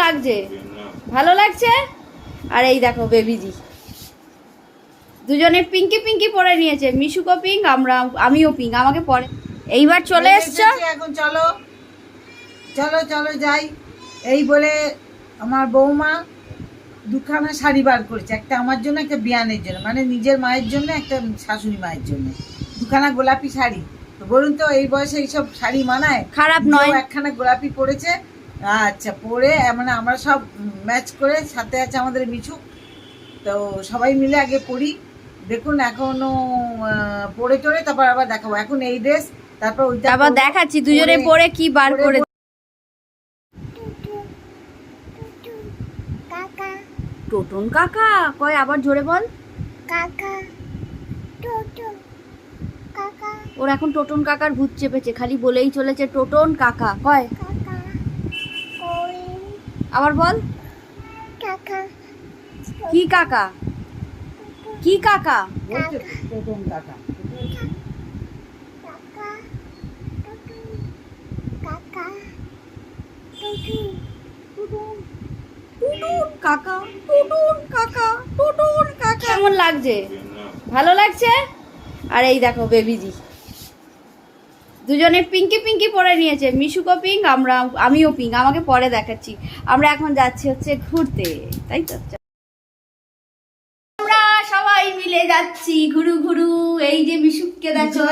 লাগছে? ভালো লাগছে? আর এই দেখো বেবিজি দুজনে পিঙ্কি পিঙ্কি পরে নিয়েছে, মিশুকো পিঙ্ক, আমিও পিঙ্ক। আমাকে পরে এইবার চলে এসছো এখন। চলো চলো চলো যাই এই বলে আমার বৌমা দুখানা শাড়ি বার করেছে, একটা আমার জন্য, একটা বিয়ানের জন্য, মানে নিজের মায়ের জন্য, একটা শাশুড়ি মায়ের জন্য, দুখানা গোলাপি শাড়ি। তো বলুন তো এই বয়সে এইসব শাড়ি মানায়? খারাপ নয়। একখানা গোলাপি পরেছে, আচ্ছা পরে মানে আমরা সব ম্যাচ করে, সাথে আছে আমাদের মিঠু। তো সবাই মিলে আগে পরি, দেখুন এখনো পরে টরে তারপর আবার দেখাবো। এখন এই ড্রেস, তারপর ওইটা আবার দেখাচ্ছি দুজনে পরে কি বার করে। টোটন কাকা কয়, আবার জোরে বল। কাকা টোটো কাকা ওর এখন টোটন কাকার ভূত চেপেছে, খালি বলেই চলেছে টোটন কাকা কয়। কাকা ওই আবার বল। কাকা কি কাকা? কি কাকা? বলছে টোটন কাকা। কাকা টোটো কাকা টোটো টুটুন কাকা, টুটুন কাকা, টুটুন কাকা। কেমন লাগছে? ভালো লাগছে? আর এই দেখো বেবিজি দুজনে পিঙ্কি পিঙ্কি পরে নিয়েছে, মিশুকো পিঙ্ক, আমিও পিঙ্ক। আমাকে পরে দেখাচ্ছি। আমরা এখন যাচ্ছি হচ্ছে ঘুরতে, তাই তো? আমরা সবাই মিলে যাচ্ছি ঘুরু ঘুরু। এই যে মিশুককে দেখো,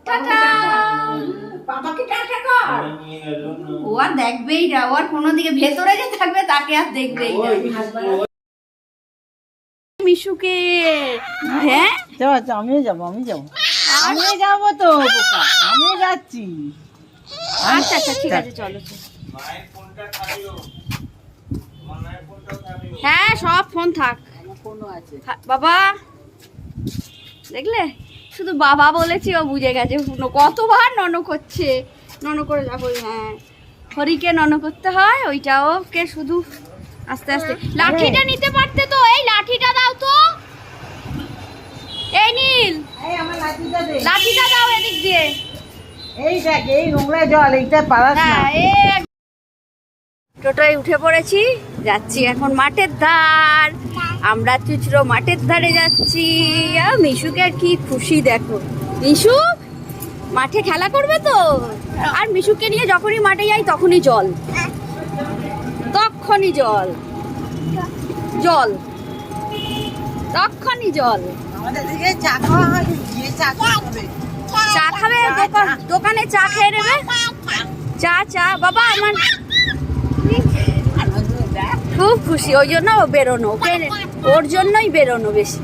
টাটা। বাবাকে টাটা কর। ও আর দেখবেই না, ও আর কোনো দিকে ভেতরে যে থাকবে তাকে আর দেখবেই না। মিশুকে হ্যাঁ আমিও যাবো আমিও যাবো তো বোকা, আমিও যাচ্ছি। আচ্ছা আচ্ছা ঠিক আছে, চলো চলো। হ্যাঁ সব ফোন থাক, ফোনও আছে। বাবা দেখলে, শুধু বাবা বলেছি ও বুঝে গেছে। কতবার নন করছে, নন করে যাবো। হ্যাঁ হরিকে নন করতে হয়, ওইটা ওকে শুধু আস্তে আস্তে। লাঠিটা নিতে পারতে তো, এই লাঠিটা দাও তো। এই নীল এই আমার লাঠিটা দে। লাঠিটা দাও এদিক দিয়ে। এই দেখ এই নোংরা জল, এইটা পারাস না। হ্যাঁ টোটোয় উঠে পড়েছি, যাচ্ছি এখন মাঠের ধার। আমরা চুচড়ো মাঠের ধারে যাচ্ছি। আর মিশুকে আর কি খুশি দেখো। মিশু মাঠে খেলা করবে তো। আর মিশুকে নিয়ে যখনই মাঠে যাই তখনই জল, তখনই জল, জল, তখনই জল। আমাদের দিকে চা খাওয়া হয়, গিয়ে চা খাবে। চা খাবে? দোকানে চা খেয়ে নেবে। চা চা বাবা আমার খুব খুশি, ওই জন্য ও বেরোনো, ওর জন্যই বেরোনো বেশি।